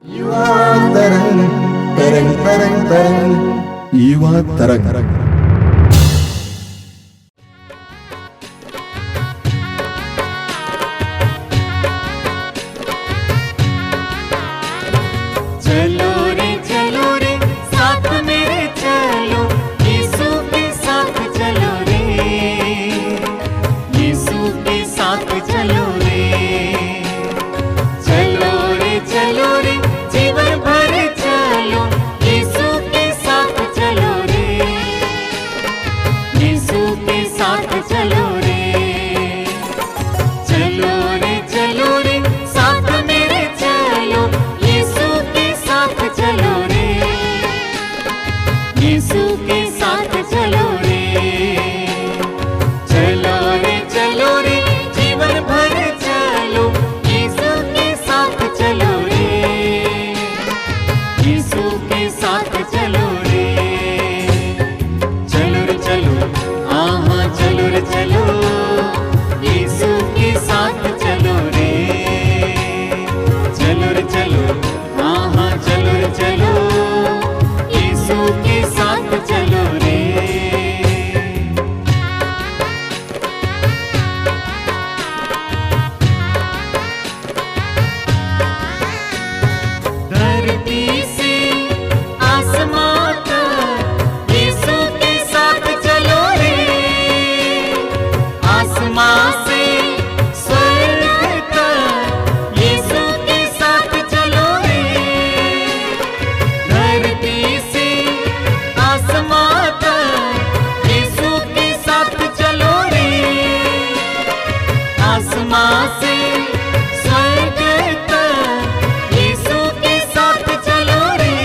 युवा तरंग तरंग तरंग तरंग युवा तरंग। चलो रे साथ मेरे चलो, यीशु के साथ चलो रे, यीशु के साथ चलो रे। चलो रे जीवन भर चलो, यीशु के साथ चलो रे, यीशु के साथ चलो रे। चलो रे साथ मेरे चलो, यीशु के साथ चलो रे, यीशु के साथ चलो रे। चलो रे जीवन भर चलो, यीशु के साथ चलो रे, यीशु के साथ चलो रे। चलो आहा चलो रे चलो, यीशु के साथ चलो रे। चलो आहा चलो रे चलो, यीशु के साथ चलो रे। धरती से आसमां तक, यीशु के साथ चलो रे, आसमां से स्वर्ग तक, यीशु के साथ चलो रे। धरती से आसमां तक, यीशु के साथ चलो रे, आसमां से स्वर्ग तक, यीशु के साथ चलो रे,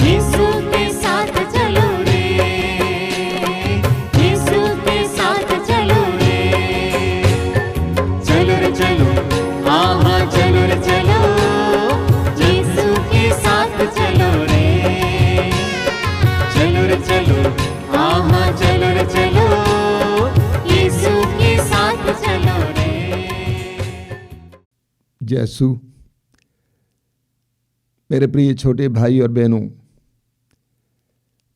यीशु के साथ चलो रे, यीशु के साथ चलो रे। चलो आहा चलो रे चलो, यीशु के साथ चलो रे। चलो आहा चलो रे चलो, यीशु के साथ चलो रे। जैसु मेरे प्रिय छोटे भाई और बहनों,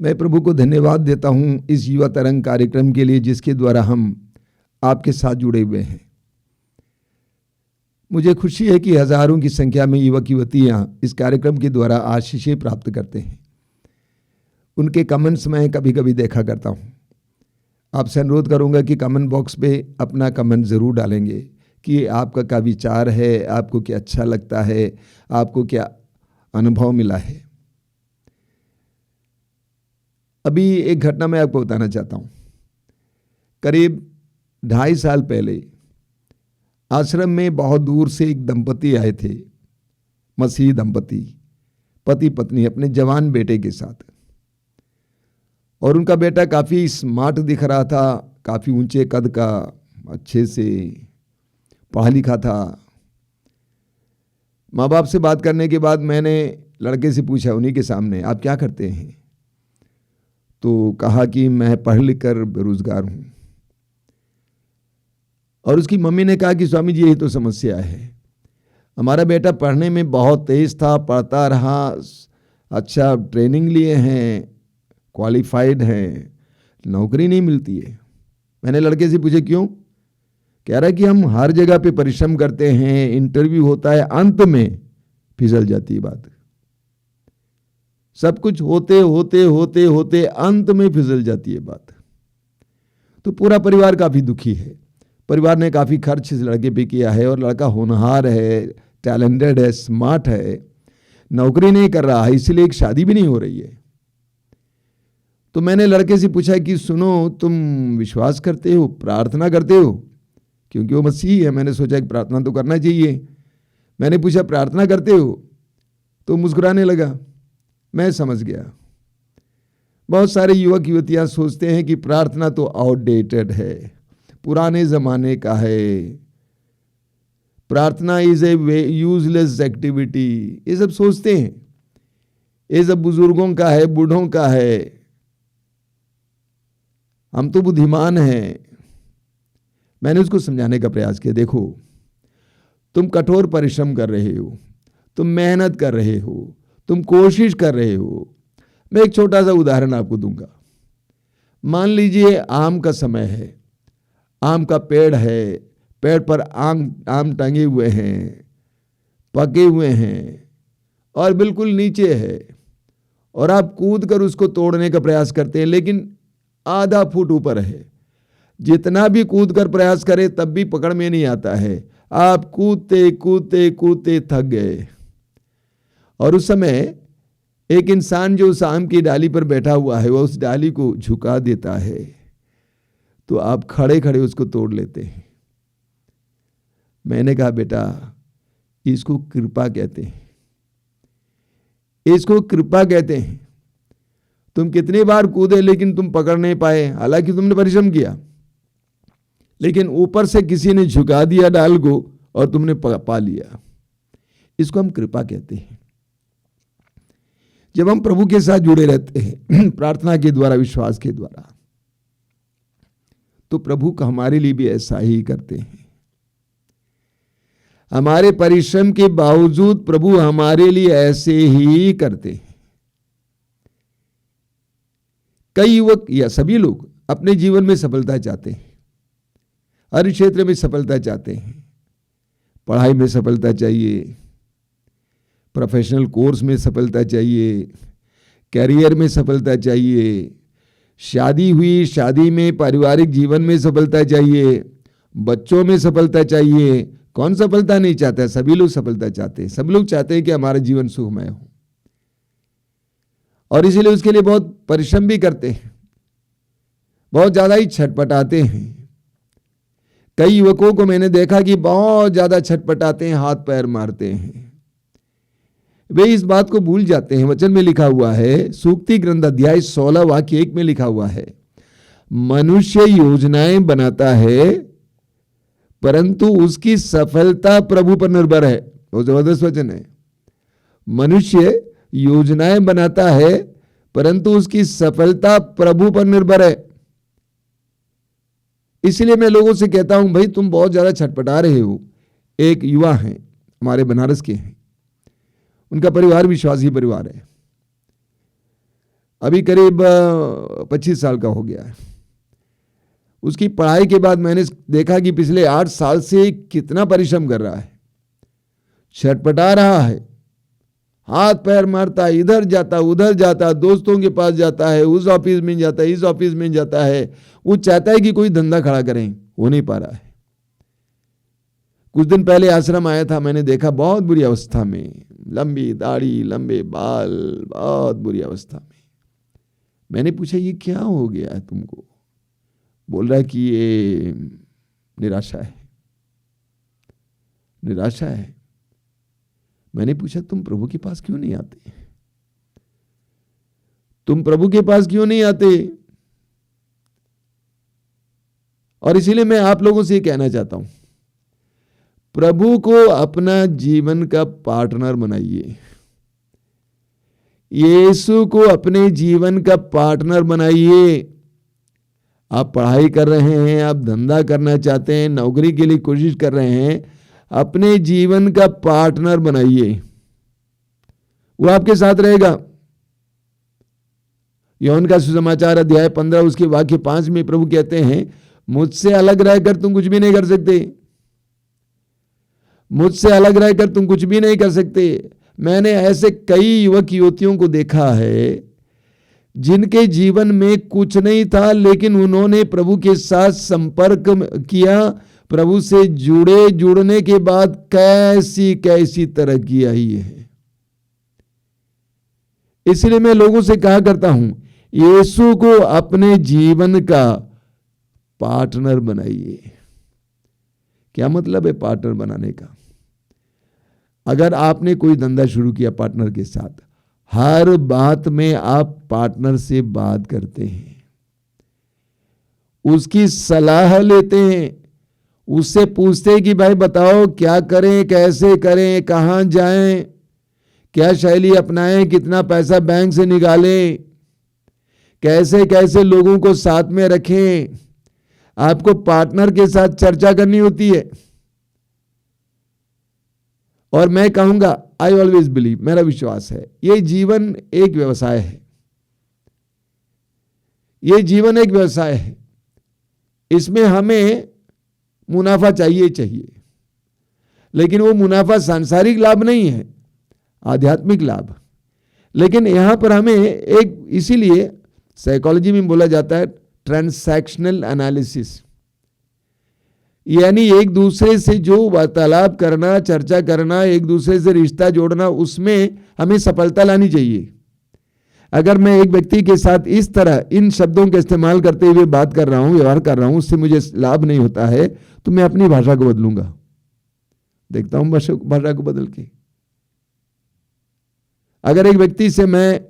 मैं प्रभु को धन्यवाद देता हूं इस युवा तरंग कार्यक्रम के लिए, जिसके द्वारा हम आपके साथ जुड़े हुए हैं। मुझे खुशी है कि हजारों की संख्या में युवक युवतियां इस कार्यक्रम के द्वारा आशीषें प्राप्त करते हैं। उनके कमेंट्स मैं कभी कभी देखा करता हूं। आपसे अनुरोध करूंगा कि कमेंट बॉक्स पे अपना कमेंट ज़रूर डालेंगे कि आपका क्या विचार है, आपको क्या अच्छा लगता है, आपको क्या अनुभव मिला है। अभी एक घटना मैं आपको बताना चाहता हूं। करीब 2.5 साल पहले आश्रम में बहुत दूर से एक दंपति आए थे, मसीही दंपति, पति पत्नी अपने जवान बेटे के साथ। और उनका बेटा काफ़ी स्मार्ट दिख रहा था, काफ़ी ऊंचे कद का, अच्छे से पढ़ा लिखा था। माँ बाप से बात करने के बाद मैंने लड़के से पूछा उन्हीं के सामने, आप क्या करते हैं? तो कहा कि मैं पढ़ लिख कर बेरोजगार हूँ। और उसकी मम्मी ने कहा कि स्वामी जी यही तो समस्या है, हमारा बेटा पढ़ने में बहुत तेज था, पढ़ता रहा, अच्छा ट्रेनिंग लिए हैं, क्वालिफाइड हैं, नौकरी नहीं मिलती है। मैंने लड़के से पूछा क्यों? कह रहा है कि हम हर जगह पे परिश्रम करते हैं, इंटरव्यू होता है, अंत में फिसल जाती है बात। सब कुछ होते होते होते होते अंत में फिसल जाती है बात। तो पूरा परिवार काफ़ी दुखी है। परिवार ने काफ़ी खर्च इस लड़के पे किया है और लड़का होनहार है, टैलेंटेड है, स्मार्ट है, नौकरी नहीं कर रहा है, इसलिए एक शादी भी नहीं हो रही है। तो मैंने लड़के से पूछा कि सुनो, तुम विश्वास करते हो, प्रार्थना करते हो? क्योंकि वो मसीही है, मैंने सोचा कि प्रार्थना तो करना चाहिए। मैंने पूछा प्रार्थना करते हो? तो मुस्कुराने लगा। मैं समझ गया। बहुत सारे युवक युवतियां सोचते हैं कि प्रार्थना तो आउटडेटेड है, पुराने जमाने का है, प्रार्थना इज ए यूजलेस एक्टिविटी, ये सब सोचते हैं। ये सब बुजुर्गों का है, बूढ़ों का है, हम तो बुद्धिमान हैं। मैंने उसको समझाने का प्रयास किया, देखो तुम कठोर परिश्रम कर रहे हो, तुम मेहनत कर रहे हो, तुम कोशिश कर रहे हो। मैं एक छोटा सा उदाहरण आपको दूंगा। मान लीजिए आम का समय है, आम का पेड़ है, पेड़ पर आम टंगे हुए हैं, पके हुए हैं और बिल्कुल नीचे है, और आप कूद कर उसको तोड़ने का प्रयास करते हैं, लेकिन आधा फुट ऊपर है। जितना भी कूद कर प्रयास करें तब भी पकड़ में नहीं आता है। आप कूदते कूदते कूदते थक गए, और उस समय एक इंसान जो उस आम की डाली पर बैठा हुआ है वह उस डाली को झुका देता है, तो आप खड़े खड़े उसको तोड़ लेते हैं। मैंने कहा बेटा इसको कृपा कहते हैं, इसको कृपा कहते हैं। तुम कितनी बार कूदे लेकिन तुम पकड़ नहीं पाए, हालांकि तुमने परिश्रम किया, लेकिन ऊपर से किसी ने झुका दिया डाल को और तुमने पा लिया। इसको हम कृपा कहते हैं। जब हम प्रभु के साथ जुड़े रहते हैं प्रार्थना के द्वारा, विश्वास के द्वारा, तो प्रभु का हमारे लिए भी ऐसा ही करते हैं। हमारे परिश्रम के बावजूद प्रभु हमारे लिए ऐसे ही करते हैं। कई युवक या सभी लोग अपने जीवन में सफलता चाहते हैं, हर क्षेत्र में सफलता चाहते हैं। पढ़ाई में सफलता चाहिए, प्रोफेशनल कोर्स में सफलता चाहिए, कैरियर में सफलता चाहिए, शादी हुई, शादी में, पारिवारिक जीवन में सफलता चाहिए, बच्चों में सफलता चाहिए। कौन सफलता नहीं चाहता है? सभी लोग सफलता चाहते हैं। सब लोग चाहते हैं कि हमारा जीवन सुखमय हो, और इसीलिए उसके लिए बहुत परिश्रम भी करते हैं, बहुत ज्यादा ही छटपटाते हैं। कई युवकों को मैंने देखा कि बहुत ज्यादा छटपटाते हैं, हाथ पैर मारते हैं। वे इस बात को भूल जाते हैं। वचन में लिखा हुआ है, सूक्ति ग्रंथ अध्याय 16 वाक्य 1 में लिखा हुआ है, मनुष्य योजनाएं बनाता है परंतु उसकी सफलता प्रभु पर निर्भर है। बहुत जबरदस्त वचन है। मनुष्य योजनाएं बनाता है परंतु उसकी सफलता प्रभु पर निर्भर है। इसलिए मैं लोगों से कहता हूं, भाई तुम बहुत ज्यादा छटपटा रहे हो। एक युवा हैं, हमारे बनारस के हैं, उनका परिवार विश्वासी परिवार है, अभी करीब 25 साल का हो गया है। उसकी पढ़ाई के बाद मैंने देखा कि पिछले 8 साल से कितना परिश्रम कर रहा है, छटपटा रहा है, हाथ पैर मारता है, इधर जाता उधर जाता, दोस्तों के पास जाता है, उस ऑफिस में जाता है, इस ऑफिस में जाता है। वो चाहता है कि कोई धंधा खड़ा करें, हो नहीं पा रहा है। कुछ दिन पहले आश्रम आया था, मैंने देखा बहुत बुरी अवस्था में, लंबी दाढ़ी, लंबे बाल, बहुत बुरी अवस्था में। मैंने पूछा ये क्या हो गया है तुमको? बोल रहा है कि ये निराशा है, निराशा है। मैंने पूछा तुम प्रभु के पास क्यों नहीं आते? तुम प्रभु के पास क्यों नहीं आते? और इसीलिए मैं आप लोगों से ये कहना चाहता हूं, प्रभु को अपना जीवन का पार्टनर बनाइए। यीशु को अपने जीवन का पार्टनर बनाइए। आप पढ़ाई कर रहे हैं, आप धंधा करना चाहते हैं, नौकरी के लिए कोशिश कर रहे हैं, अपने जीवन का पार्टनर बनाइए, वो आपके साथ रहेगा। यूहन्ना का सुसमाचार अध्याय 15 उसके वाक्य 5 में प्रभु कहते हैं, मुझसे अलग रहकर तुम कुछ भी नहीं कर सकते, मुझसे अलग रहकर तुम कुछ भी नहीं कर सकते। मैंने ऐसे कई युवक युवतियों को देखा है जिनके जीवन में कुछ नहीं था, लेकिन उन्होंने प्रभु के साथ संपर्क किया, प्रभु से जुड़ने के बाद कैसी कैसी तरक्की आई है। इसलिए मैं लोगों से कहा करता हूं, यीशु को अपने जीवन का पार्टनर बनाइए। क्या मतलब है पार्टनर बनाने का? अगर आपने कोई धंधा शुरू किया पार्टनर के साथ, हर बात में आप पार्टनर से बात करते हैं, उसकी सलाह लेते हैं, उससे पूछते हैं कि भाई बताओ क्या करें, कैसे करें, कहां जाएं, क्या शैली अपनाएं, कितना पैसा बैंक से निकालें, कैसे कैसे लोगों को साथ में रखें। आपको पार्टनर के साथ चर्चा करनी होती है। और मैं कहूंगा आई ऑलवेज बिलीव, मेरा विश्वास है ये जीवन एक व्यवसाय है, ये जीवन एक व्यवसाय है। इसमें हमें मुनाफा चाहिए, लेकिन वो मुनाफा सांसारिक लाभ नहीं है, आध्यात्मिक लाभ। लेकिन यहां पर हमें एक, इसीलिए साइकोलॉजी में बोला जाता है ट्रांसैक्शनल एनालिसिस, यानी एक दूसरे से जो वार्तालाप करना, चर्चा करना, एक दूसरे से रिश्ता जोड़ना, उसमें हमें सफलता लानी चाहिए। अगर मैं एक व्यक्ति के साथ इस तरह इन शब्दों का इस्तेमाल करते हुए बात कर रहा हूं, व्यवहार कर रहा हूं, उससे मुझे लाभ नहीं होता है, तो मैं अपनी भाषा को बदलूंगा, देखता हूं भाषा को बदल के। अगर एक व्यक्ति से मैं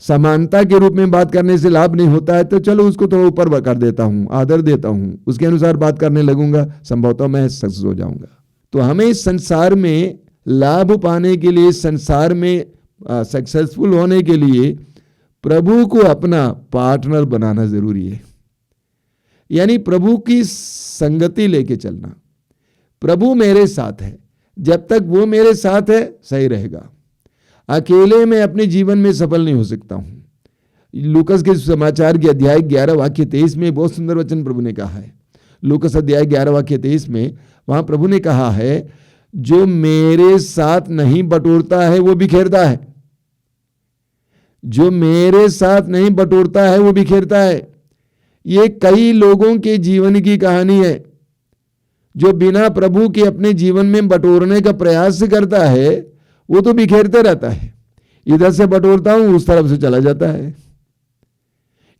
समानता के रूप में बात करने से लाभ नहीं होता है, तो चलो उसको थोड़ा ऊपर कर देता हूं, आदर देता हूं, उसके अनुसार बात करने लगूंगा, संभवतः मैं सक्सेस हो जाऊंगा। तो हमें इस संसार में लाभ पाने के लिए, संसार में सक्सेसफुल होने के लिए प्रभु को अपना पार्टनर बनाना जरूरी है, यानी प्रभु की संगति लेके चलना। प्रभु मेरे साथ है, जब तक वो मेरे साथ है सही रहेगा। अकेले मैं अपने जीवन में सफल नहीं हो सकता हूं। लूकस के समाचार के अध्याय 11 वाक्य 23 में बहुत सुंदर वचन प्रभु ने कहा है। लूकस अध्याय 11 वाक्य 23 में वहां प्रभु ने कहा है, जो मेरे साथ नहीं बटोरता है वो बिखेरता है, जो मेरे साथ नहीं बटोरता है वो बिखेरता है। ये कई लोगों के जीवन की कहानी है, जो बिना प्रभु के अपने जीवन में बटोरने का प्रयास करता है वो तो बिखेरते रहता है। इधर से बटोरता हूं, उस तरफ से चला जाता है,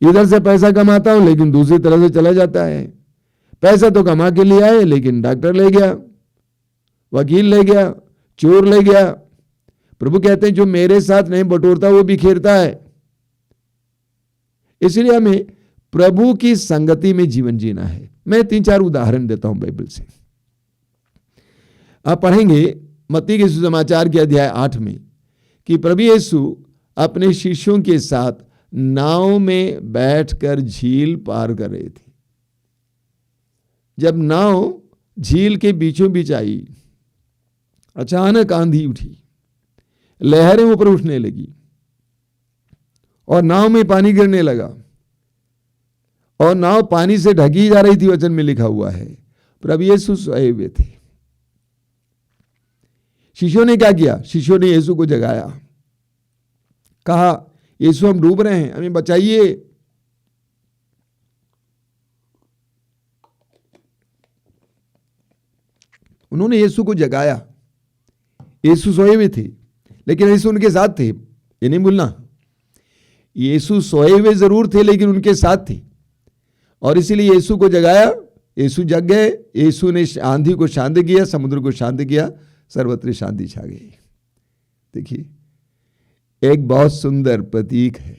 इधर से पैसा कमाता हूं, लेकिन दूसरी तरफ से चला जाता है। पैसा तो कमा के ले आए, लेकिन डॉक्टर ले गया, वकील ले गया, चोर ले गया। प्रभु कहते हैं जो मेरे साथ नहीं बटोरता वो बिखेरता है। इसलिए हमें प्रभु की संगति में जीवन जीना है। मैं 3-4 उदाहरण देता हूं बाइबल से। आप पढ़ेंगे मत्ती के सुसमाचार के अध्याय 8 में कि प्रभु यीशु अपने शिष्यों के साथ नाव में बैठकर झील पार कर रहे थे। जब नाव झील के बीचों बीच आई, अचानक आंधी उठी, लहरें ऊपर उठने लगी और नाव में पानी गिरने लगा और नाव पानी से ढकी जा रही थी। वचन में लिखा हुआ है प्रभु यीशु सोए हुए थे। शिष्यों ने क्या किया? शिष्यों ने यीशु को जगाया, कहा यीशु हम डूब रहे हैं, हमें बचाइए। उन्होंने यीशु को जगाया। यीशु सोए हुए थे, लेकिन यीशु उनके साथ थे, ये नहीं भूलना। यीशु सोए हुए जरूर थे, लेकिन उनके साथ थे, और इसीलिए यीशु को जगाया। यीशु जग गए। यीशु ने आंधी को शांत किया, समुद्र को शांत किया, सर्वत्र शांति छा गई। देखिए, एक बहुत सुंदर प्रतीक है।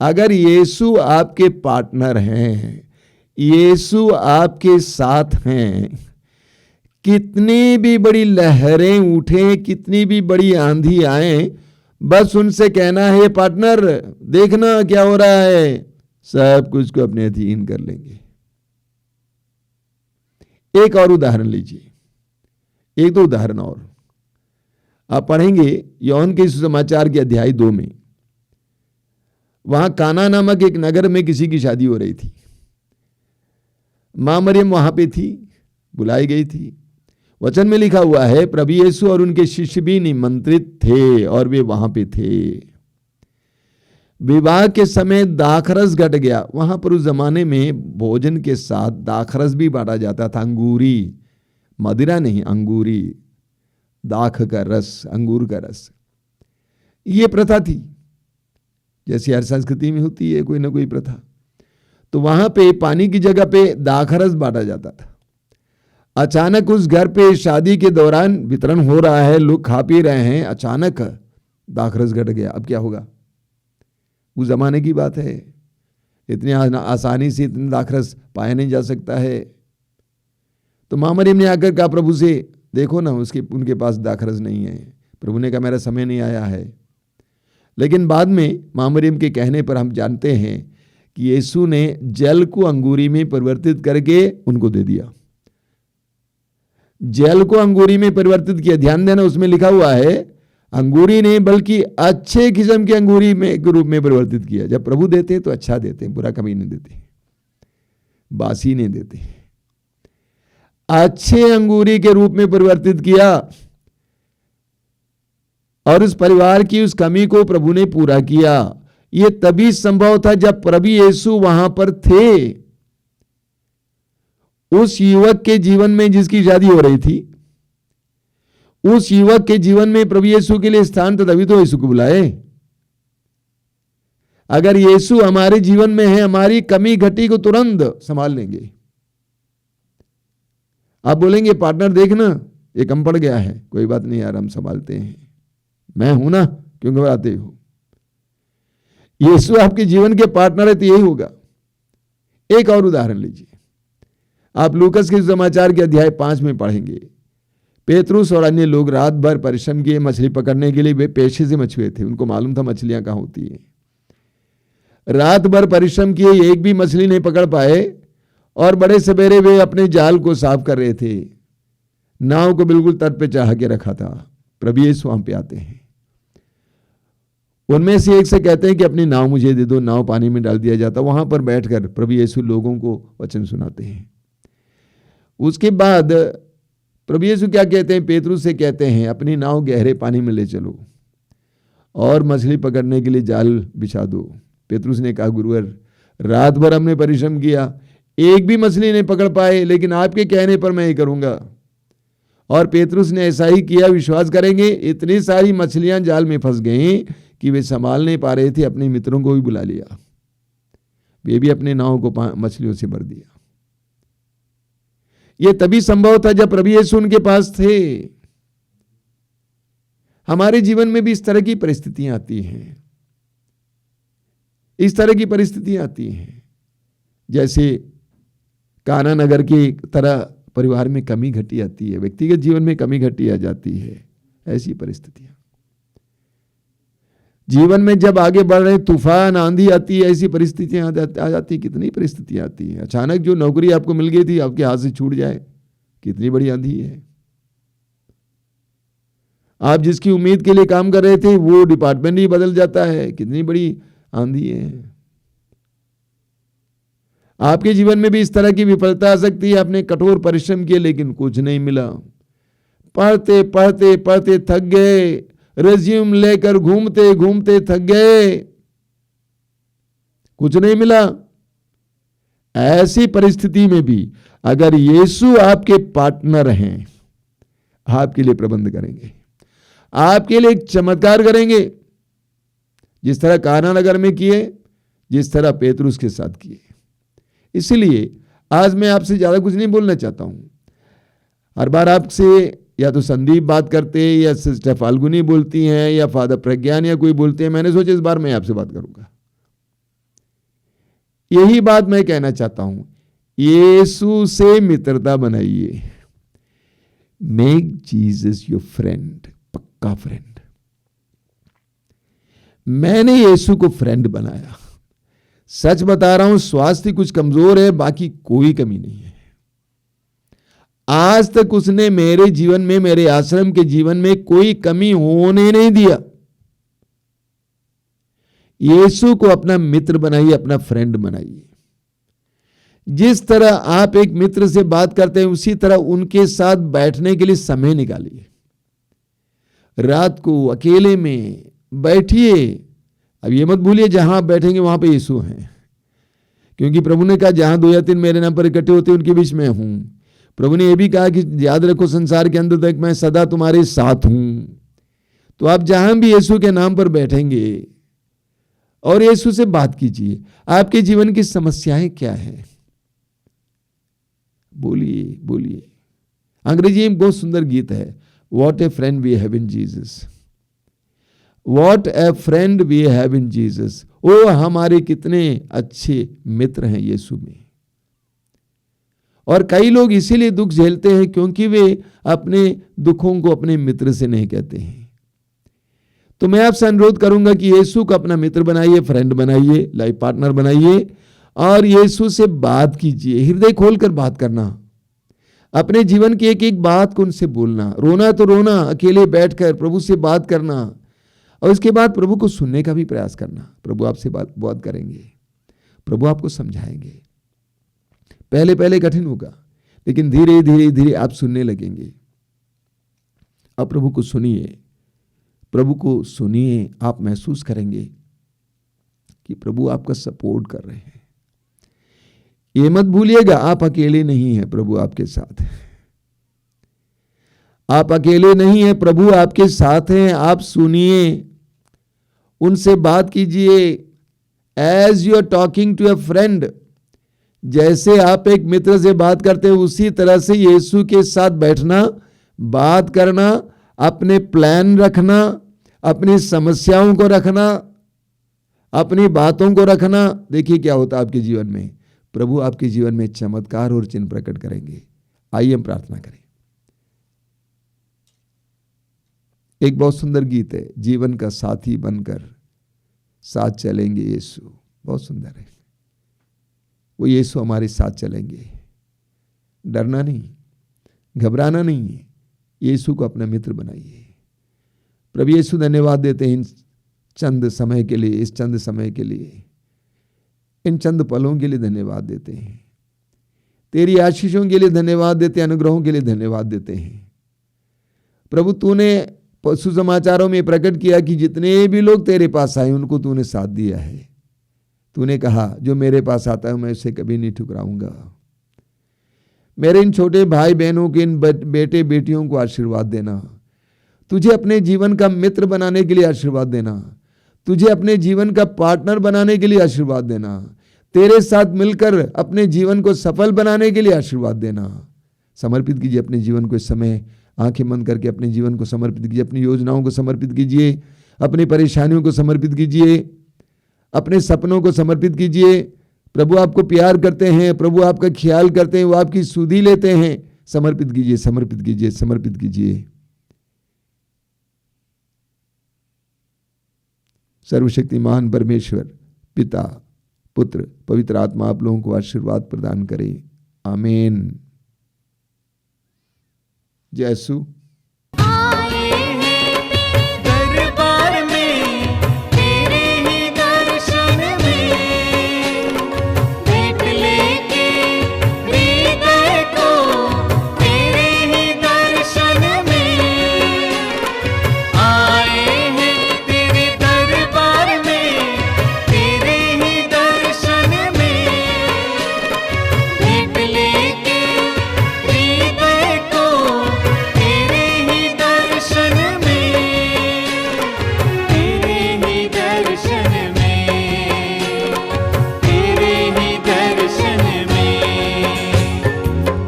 अगर यीशु आपके पार्टनर हैं, यीशु आपके साथ हैं, कितनी भी बड़ी लहरें उठें, कितनी भी बड़ी आंधी आए, बस उनसे कहना है पार्टनर देखना क्या हो रहा है, सब कुछ को अपने अधीन कर लेंगे। एक और उदाहरण लीजिए, 1-2 उदाहरण और आप पढ़ेंगे यूहन्ना के सुसमाचार के अध्याय 2 में। वहां काना नामक एक नगर में किसी की शादी हो रही थी। मां मरियम वहां पे थी, बुलाई गई थी। वचन में लिखा हुआ है प्रभु यीशु और उनके शिष्य भी निमंत्रित थे और वे वहां पे थे। विवाह के समय दाखरस घट गया। वहां पर उस जमाने में भोजन के साथ दाखरस भी बांटा जाता था, अंगूरी, मदिरा नहीं, अंगूरी, दाख का रस, अंगूर का रस। ये प्रथा थी, जैसी हर संस्कृति में होती है कोई ना कोई प्रथा। तो वहां पे पानी की जगह पे दाखरस बांटा जाता था। अचानक उस घर पे शादी के दौरान वितरण हो रहा है, लोग खा पी रहे हैं, अचानक दाखरस घट गया। अब क्या होगा? उस जमाने की बात है, इतनी आसानी से इतने दाखरस पाया नहीं जा सकता है। तो मां मरियम ने आकर कहा प्रभु से, देखो ना उनके पास दाखरस नहीं है। प्रभु ने कहा मेरा समय नहीं आया है। लेकिन बाद में मां मरियम के कहने पर हम जानते हैं कि यीशु ने जल को अंगूरी में परिवर्तित करके उनको दे दिया। जल को अंगूरी में परिवर्तित किया। ध्यान देना, उसमें लिखा हुआ है अंगूरी नहीं बल्कि अच्छे किस्म के अंगूरी में के रूप में परिवर्तित किया। जब प्रभु देते हैं तो अच्छा देते हैं, बुरा कभी नहीं देते, बासी नहीं देते। अच्छे अंगूरी के रूप में परिवर्तित किया और उस परिवार की उस कमी को प्रभु ने पूरा किया। यह तभी संभव था जब प्रभु यीशु वहां पर थे। उस युवक के जीवन में जिसकी शादी हो रही थी, उस युवक के जीवन में प्रभु यीशु के लिए स्थान था, तभी तो यीशु को बुलाए। अगर यीशु हमारे जीवन में है, हमारी कमी घटी को तुरंत संभाल लेंगे। आप बोलेंगे पार्टनर देखना ये कम पड़ गया है, कोई बात नहीं यार, हम संभालते हैं, मैं हूं ना, क्यों घबराते हो। यीशु आपके जीवन के पार्टनर है तो यही होगा। एक और उदाहरण लीजिए, आप लूकस के समाचार के अध्याय 5 में पढ़ेंगे। पेतरुस और अन्य लोग रात भर परिश्रम किए मछली पकड़ने के लिए। वे पेशे से मछुए थे, उनको मालूम था मछलियां कहां होती है। रात भर परिश्रम किए, एक भी मछली नहीं पकड़ पाए और बड़े सवेरे वे अपने जाल को साफ कर रहे थे। नाव को बिल्कुल तट पे चढ़ा के रखा था। प्रभु यीशु वहां पे आते हैं। उनमें से एक से कहते हैं कि अपनी नाव मुझे दे दो। नाव पानी में डाल दिया जाता। वहां पर बैठकर प्रभु यीशु लोगों को वचन सुनाते हैं। उसके बाद प्रभु यीशु क्या कहते हैं, पेतरुस से कहते हैं अपनी नाव गहरे पानी में ले चलो और मछली पकड़ने के लिए जाल बिछा दो। पेतरुस ने कहा गुरुवर, रात भर हमने परिश्रम किया, एक भी मछली नहीं पकड़ पाए, लेकिन आपके कहने पर मैं ये करूंगा। और पेतरुस ने ऐसा ही किया। विश्वास करेंगे, इतनी सारी मछलियां जाल में फंस गई कि वे संभाल नहीं पा रहे थे। अपने मित्रों को भी बुला लिया, वे भी अपने नाव को मछलियों से भर दिया। यह तभी संभव था जब प्रभु यीशु उनके पास थे। हमारे जीवन में भी इस तरह की परिस्थितियां आती हैं, इस तरह की परिस्थितियां आती हैं। जैसे काना नगर की तरह परिवार में कमी घटी आती है, व्यक्तिगत जीवन में कमी घटी आ जाती है। ऐसी परिस्थितियां जीवन में जब आगे बढ़ रहे, तूफान आंधी आती है, ऐसी परिस्थितियां आ जाती। कितनी परिस्थितियां आती हैं। अचानक जो नौकरी आपको मिल गई थी आपके हाथ से छूट जाए, कितनी बड़ी आंधी है। आप जिसकी उम्मीद के लिए काम कर रहे थे वो डिपार्टमेंट ही बदल जाता है, कितनी बड़ी आंधी है। आपके जीवन में भी इस तरह की विफलता आ सकती है। आपने कठोर परिश्रम किए लेकिन कुछ नहीं मिला। पढ़ते पढ़ते पढ़ते थक गए, रिज्यूम लेकर घूमते घूमते थक गए, कुछ नहीं मिला। ऐसी परिस्थिति में भी अगर यीशु आपके पार्टनर हैं, आपके लिए प्रबंध करेंगे, आपके लिए एक चमत्कार करेंगे, जिस तरह काना नगर में किए, जिस तरह पेतरुस के साथ किए। इसलिए आज मैं आपसे ज्यादा कुछ नहीं बोलना चाहता हूं। हर बार आपसे या तो संदीप बात करते हैं या सिस्टर फाल्गुनी बोलती हैं या फादर प्रज्ञान या कोई बोलते हैं। मैंने सोचा इस बार मैं आपसे बात करूंगा। यही बात मैं कहना चाहता हूं, यीशु से मित्रता बनाइए। मेक जीसस योर फ्रेंड, पक्का फ्रेंड। मैंने यीशु को फ्रेंड बनाया। सच बता रहा हूं, स्वास्थ्य कुछ कमजोर है, बाकी कोई कमी नहीं है। आज तक उसने मेरे जीवन में, मेरे आश्रम के जीवन में कोई कमी होने नहीं दिया। यीशु को अपना मित्र बनाइए, अपना फ्रेंड बनाइए। जिस तरह आप एक मित्र से बात करते हैं उसी तरह उनके साथ बैठने के लिए समय निकालिए। रात को अकेले में बैठिए। अब ये मत भूलिए जहां आप बैठेंगे वहां पे यीशु हैं, क्योंकि प्रभु ने कहा जहां 2 या 3 मेरे नाम पर इकट्ठे होते उनके बीच में हूं। प्रभु ने यह भी कहा कि याद रखो संसार के अंत तक मैं सदा तुम्हारे साथ हूं। तो आप जहां भी यीशु के नाम पर बैठेंगे और यीशु से बात कीजिए। आपके जीवन की समस्याएं क्या है, बोलिए बोलिए। अंग्रेजी में बहुत सुंदर गीत है, what a friend we have in Jesus, what a friend we have in Jesus. ओ हमारे कितने अच्छे मित्र हैं यीशु में। और कई लोग इसीलिए दुख झेलते हैं क्योंकि वे अपने दुखों को अपने मित्र से नहीं कहते हैं। तो मैं आपसे अनुरोध करूंगा कि यीशु को अपना मित्र बनाइए, फ्रेंड बनाइए, लाइफ पार्टनर बनाइए और यीशु से बात कीजिए। हृदय खोलकर बात करना। अपने जीवन की एक एक बात को उनसे बोलना, रोना तो रोना, अकेले बैठकर प्रभु से बात करना, और उसके बाद प्रभु को सुनने का भी प्रयास करना। प्रभु आपसे बात करेंगे, प्रभु आपको समझाएंगे। पहले पहले कठिन होगा, लेकिन धीरे धीरे धीरे आप सुनने लगेंगे। अब प्रभु को सुनिए, प्रभु को सुनिए, आप महसूस करेंगे कि प्रभु आपका सपोर्ट कर रहे हैं। ये मत भूलिएगा, आप अकेले नहीं हैं, प्रभु आपके साथ है। आप अकेले नहीं हैं, प्रभु आपके साथ हैं। आप सुनिए, उनसे बात कीजिए। As you are talking to a friend, जैसे आप एक मित्र से बात करते हैं, उसी तरह से यीशु के साथ बैठना, बात करना, अपने प्लान रखना, अपनी समस्याओं को रखना, अपनी बातों को रखना। देखिए क्या होता है आपके जीवन में, प्रभु आपके जीवन में चमत्कार और चिन्ह प्रकट करेंगे। आइए हम प्रार्थना करें। एक बहुत सुंदर गीत है, जीवन का साथी बनकर साथ चलेंगे यीशु। बहुत सुंदर है, वो यीशु हमारे साथ चलेंगे। डरना नहीं, घबराना नहीं है, यीशु को अपना मित्र बनाइए। प्रभु यीशु धन्यवाद देते हैं इन चंद समय के लिए, इस चंद समय के लिए, इन चंद पलों के लिए धन्यवाद देते हैं। तेरी आशीषों के लिए धन्यवाद देते हैं, अनुग्रहों के लिए धन्यवाद देते हैं। प्रभु तूने सुसमाचारों में प्रकट किया कि जितने भी लोग तेरे पास आए उनको तूने साथ दिया है। तूने कहा जो मेरे पास आता है मैं उसे कभी नहीं ठुकराऊंगा। मेरे इन छोटे भाई बहनों के, इन बेटे बेटियों को आशीर्वाद देना। तुझे अपने जीवन का मित्र बनाने के लिए आशीर्वाद देना। तुझे अपने जीवन का पार्टनर बनाने के लिए आशीर्वाद देना। तेरे साथ मिलकर अपने जीवन को सफल बनाने के लिए आशीर्वाद देना। समर्पित कीजिए अपने जीवन को इस समय, आंखें बंद करके अपने जीवन को समर्पित कीजिए, अपनी योजनाओं को समर्पित कीजिए, अपनी परेशानियों को समर्पित कीजिए, अपने सपनों को समर्पित कीजिए। प्रभु आपको प्यार करते हैं, प्रभु आपका ख्याल करते हैं, वो आपकी सुधि लेते हैं। समर्पित कीजिए, समर्पित कीजिए, समर्पित कीजिए। सर्वशक्तिमान परमेश्वर पिता, पुत्र, पवित्र आत्मा आप लोगों को आशीर्वाद प्रदान करे। आमीन। जय यीशु। दरबार में तेरे ही दर्शन में, भेंट लेके हृदय को तेरे ही दर्शन में आए हैं। तेरे दरबार में तेरे ही दर्शन में, भेंट लेके हृदय को तेरे ही दर्शन में, तेरे ही दर्शन में, तेरे ही दर्शन में।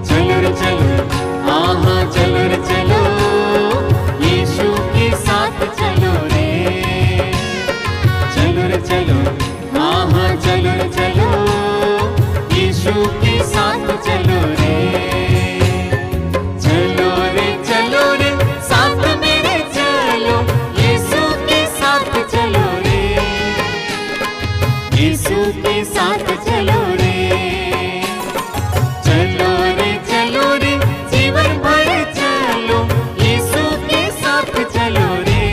चलो रे चलो, हाँ चलो रे चलो, यीशु के साथ चलो रे। चलो रे चलो, हाँ चलो रे चलो, यीशु के साथ चलो रे। चलो रे साथ मेरे चलो, यीशु के साथ चलो रे। यीशु के साथ चलो रे। चलो रे जीवन भर चलो, यीशु के साथ चलो रे।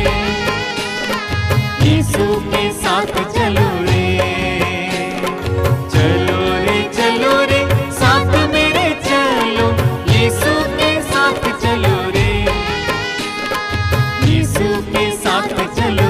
यीशु के साथ चलो रे। चलो रे साथ मेरे चलो, यीशु के साथ चलो रे। यीशु के साथ चलो